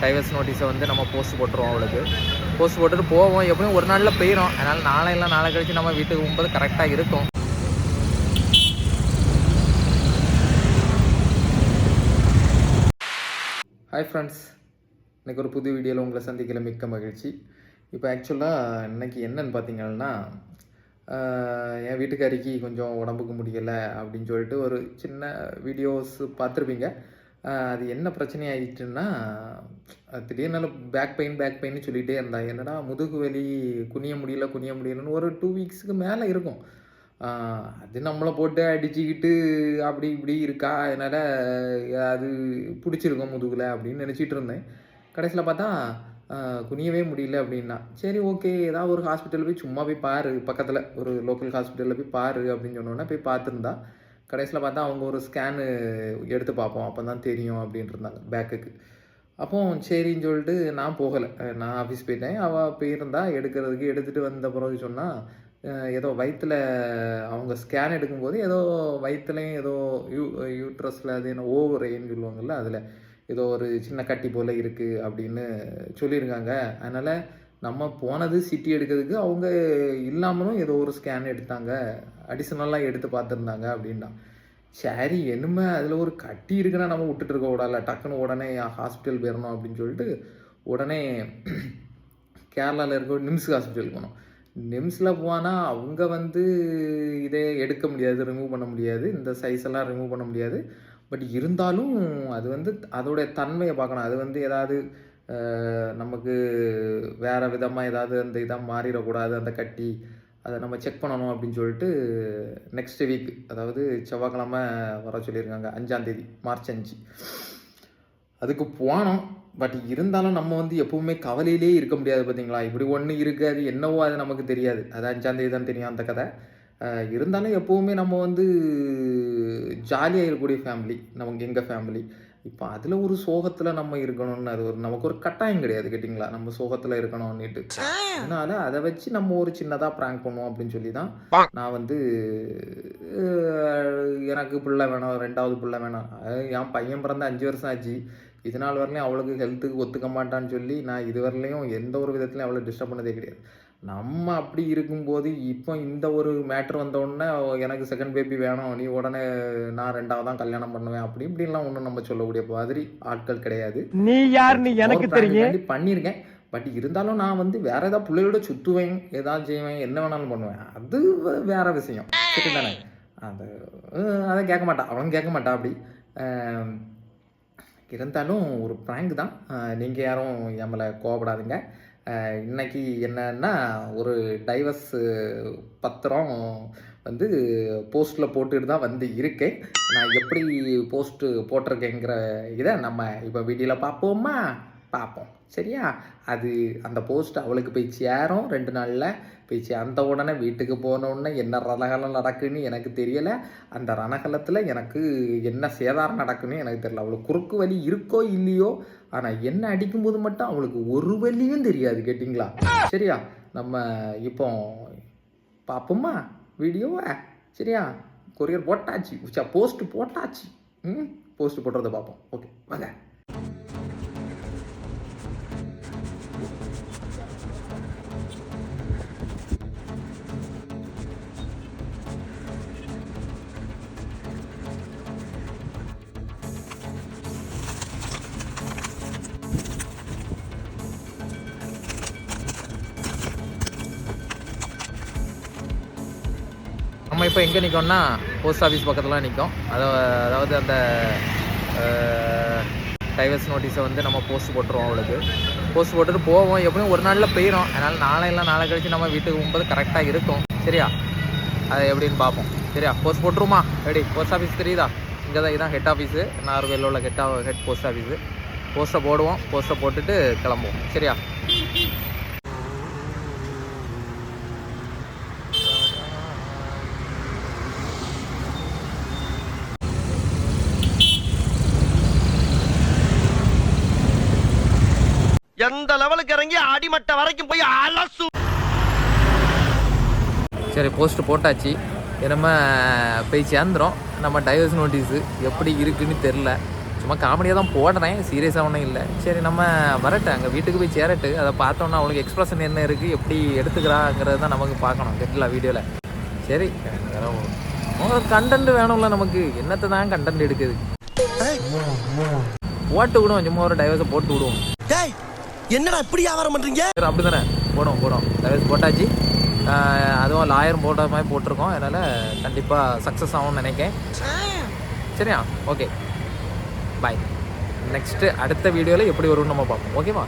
Divorce நோட்டீஸை வந்து நம்ம post போட்டுருவோம். அவளுக்கு போஸ்ட் போட்டுட்டு போவோம். எப்படியும் ஒரு நாளில் போயிடும். அதனால் நாளை கழிச்சு நம்ம வீட்டுக்கு போகும்போது கரெக்டாக இருக்கும். ஹாய் ஃப்ரெண்ட்ஸ், இன்றைக்கி ஒரு புது வீடியோவில் உங்களை சந்திக்கல மிக்க மகிழ்ச்சி. இப்போ ஆக்சுவலாக இன்றைக்கி என்னன்னு பார்த்தீங்கன்னா, என் வீட்டுக்காரிக்கு கொஞ்சம் உடம்புக்கு முடியலை அப்படின்னு சொல்லிட்டு ஒரு சின்ன வீடியோஸ் பார்த்துருப்பீங்க. அது என்ன பிரச்சனை ஆகிட்டுன்னா, திடீர்னால பேக் பெயின் சொல்லிகிட்டே இருந்தா. என்னடா முதுகு வலி, குனிய முடியலன்னு ஒரு 2 வீக்ஸுக்கு மேலே இருக்கும். அது நம்மளை போட்டு அடிச்சுக்கிட்டு அப்படி இப்படி இருக்கா, அதனால் அது பிடிச்சிருக்கோம் முதுகில் அப்படின்னு நினச்சிட்டு இருந்தேன். கடைசியில் பார்த்தா குனியவே முடியல அப்படின்னா, சரி ஓகே ஏதாவது ஒரு ஹாஸ்பிட்டலில் போய் சும்மா போய் பாரு, பக்கத்தில் ஒரு லோக்கல் ஹாஸ்பிட்டலில் போய் பாரு அப்படின்னு சொன்னோன்னா போய் பார்த்துருந்தா. கடைசியில் பார்த்தா அவங்க ஒரு ஸ்கேனு எடுத்து பார்ப்போம், அப்போ தான் தெரியும் அப்படின்ட்டு இருந்தாங்க பேக்குக்கு. அப்போ சரின்னு சொல்லிட்டு நான் போகலை, நான் ஆஃபீஸ் போயிட்டேன். அவள் போயிருந்தா எடுத்துகிட்டு வந்த பிறகு சொன்னால், ஏதோ வயிற்றில் அவங்க ஸ்கேன் எடுக்கும்போது ஏதோ வயிற்றுலையும் ஏதோ யூட்ரஸில் அது என்ன ஓவரேன்னு சொல்லுவாங்கள்ல, அதில் ஏதோ ஒரு சின்ன கட்டி போல் இருக்குது அப்படின்னு சொல்லியிருக்காங்க. அதனால் நம்ம போனது சிட்டி எடுக்கிறதுக்கு, அவங்க இல்லாமலும் ஏதோ ஒரு ஸ்கேன் எடுத்தாங்க, அடிஷ்னலாக எடுத்து பார்த்துருந்தாங்க அப்படின்னா. சரி என்னமே அதில் ஒரு கட்டி இருக்குன்னா நம்ம விட்டுட்டு இருக்க கூடாதுல, டக்குன்னு உடனே ஹாஸ்பிட்டல் போயிடணும் அப்படின்னு சொல்லிட்டு உடனே கேரளாவில் இருக்க நிம்ஸ் ஹாஸ்பிட்டல் போனோம். நிம்ஸில் போனால் அவங்க வந்து இதே எடுக்க முடியாது, ரிமூவ் பண்ண முடியாது, இந்த சைஸ் எல்லாம் ரிமூவ் பண்ண முடியாது. பட் இருந்தாலும் அது வந்து அதோடைய தன்மையை பார்க்கணும். அது வந்து ஏதாவது நமக்கு வேறு விதமாக ஏதாவது அந்த இதாக மாறிடக்கூடாது, அந்த கட்டி அதை நம்ம செக் பண்ணணும் அப்படின்னு சொல்லிட்டு நெக்ஸ்ட் வீக், அதாவது செவ்வாய்க்கிழமை வர சொல்லியிருக்காங்க, 5ஆம் தேதி, மார்ச் 5. அதுக்கு போனோம். பட் இருந்தாலும் நம்ம வந்து எப்பவுமே கவலையிலே இருக்க முடியாது பார்த்தீங்களா. இப்படி ஒன்று இருக்குது, அது என்னவோ அது நமக்கு தெரியாது. அது 5ஆம் தேதி தான் தெரியும் அந்த கதை. இருந்தாலும் எப்போவுமே நம்ம வந்து ஜாலியாக இருக்கக்கூடிய ஃபேமிலி எங்கள் ஃபேமிலி. இப்போ அதில் ஒரு சோகத்தில் நம்ம இருக்கணும்னு அது நமக்கு ஒரு கட்டாயம் கிடையாது கேட்டிங்களா, நம்ம சோகத்தில் இருக்கணும்னுட்டு. அதனால் அதை வச்சு நம்ம ஒரு சின்னதாக ப்ராங்க் பண்ணுவோம் அப்படின்னு சொல்லி தான் நான் வந்து எனக்கு பிள்ளை வேணும், 2வது பிள்ளை வேணும். என் பையன் பிறந்த 5 வருஷம் ஆச்சு. இது நாள் வரலையும் அவளுக்கு ஹெல்த்துக்கு ஒத்துக்க மாட்டான்னு சொல்லி நான் இது வரலையும் எந்த ஒரு விதத்துலையும் அவளை டிஸ்டர்ப் பண்ணதே கிடையாது. நம்ம அப்படி இருக்கும்போது இப்போ இந்த ஒரு மேட்ரு வந்தோடனே எனக்கு செகண்ட் பேபி வேணும், நீ உடனே நான் 2வது தான் கல்யாணம் பண்ணுவேன் அப்படி இப்படின்லாம் ஒன்றும் நம்ம சொல்லக்கூடிய மாதிரி ஆட்கள் கிடையாது. நீ யாருன்னு எனக்கு தெரியும், பண்ணியிருக்கேன். பட் இருந்தாலும் நான் வந்து வேற ஏதாவது பிள்ளையோட சுற்றுவேன், ஏதாவது செய்வேன், என்ன வேணாலும் பண்ணுவேன். அது வேற விஷயம், சரி தானே. அதை கேட்க மாட்டான், அவன் கேட்க மாட்டான் அப்படி. இருந்தாலும் ஒரு ப்ராங்க் தான், நீங்கள் யாரும் என் மேலே கோவப்படாதுங்க. இன்றைக்கி என்னன்னா, ஒரு டைவர்ஸ் பத்திரம் வந்து போஸ்ட்டில் போட்டுட்டு தான் வந்து இருக்கேன். நான் எப்படி போஸ்ட்டு போட்டிருக்கேங்கிற இதை நம்ம இப்போ வீடியோவில் பார்ப்போம் சரியா. அந்த போஸ்ட் அவளுக்கு போய் சேரும் 2 நாளில் போய் சேர்ந்த உடனே வீட்டுக்கு போனோடனே என்ன ரணகலம் நடக்குன்னு எனக்கு தெரியலை. அந்த ரணகலத்தில் எனக்கு என்ன சேதாரம் நடக்குன்னு எனக்கு தெரியல. அவளுக்கு குறுக்கு வலி இருக்கோ இல்லையோ, ஆனால் என்ன அடிக்கும்போது மட்டும் அவளுக்கு ஒரு வலியும் தெரியாது கேட்டிங்களா. சரியா, நம்ம இப்போ பார்ப்போமா வீடியோவை சரியா. கொரியர் போட்டாச்சு, போஸ்ட் போட்டாச்சு. போஸ்ட் போட்டுறதை பார்ப்போம். ஓகே வாங்க. நம்ம இப்போ எங்கே நிற்கோம்னா, போஸ்ட் ஆஃபீஸ் பக்கத்தில் நிற்கும். அதாவது அந்த டைவர்ஸ் நோட்டீஸை வந்து நம்ம போஸ்ட் போட்டுருவோம். அவளுக்கு போஸ்ட் போட்டுட்டு போவோம். எப்படியும் ஒரு நாளில் போயிடும். அதனால் நாளை கழிச்சு நம்ம வீட்டுக்கு போகும்போது கரெக்டாக இருக்கும் சரியா. அதை எப்படின்னு பார்ப்போம் சரியா. போஸ்ட் போட்டுருமா, ரெடி. போஸ்ட் ஆஃபீஸ் தெரியுதா, இங்கே தான், இதுதான் ஹெட் ஆஃபீஸு, நார்வேலில் உள்ள ஹெட் போஸ்ட் ஆஃபீஸு. போஸ்ட்டை போடுவோம், போஸ்ட்டை போட்டுட்டு கிளம்புவோம் சரியா. எந்த லெவலுக்கு இறங்கி அடிமட்ட வரைக்கும் போய் அலசு. சரி, போஸ்ட் போட்டாச்சு. நம்ம போய் சேர்ந்துடும். நம்ம டைவர்ஸ் நோட்டீஸு எப்படி இருக்குன்னு தெரில, சும்மா காமெடியாக தான் போடுறேன், சீரியஸாக ஒன்றும் இல்லை. சரி நம்ம வரட்டு, அங்கே வீட்டுக்கு போய் சேரட்டு, அதை பார்த்தோன்னா அவளுக்கு எக்ஸ்பிரஷன் என்ன இருக்குது, எப்படி எடுத்துக்கிறாங்கிறது தான் நமக்கு பார்க்கணும் கேட்கலாம் வீடியோவில். சரி வேறு ஒரு கண்டென்ட் வேணும்ல நமக்கு, என்னத்தை தான் கண்டென்ட் எடுக்குது, போட்டு விடுவோம், சும்மா ஒரு டைவர்ஸை போட்டு விடுவோம். என்னடா இப்படி வியாபாரம் பண்றீங்க? அப்படி தானே போடும் டைவர்ஸ் போட்டாச்சு. அதுவும் லாயர் போடுற மாதிரி போட்டிருக்கோம், அதனால் கண்டிப்பாக சக்ஸஸ் ஆகும்னு நினைக்கிறேன். சரியா, ஓகே பாய். நெக்ஸ்ட்டு அடுத்த வீடியோவில் எப்படி வரும்னு நம்ம பார்ப்போம். ஓகேவா?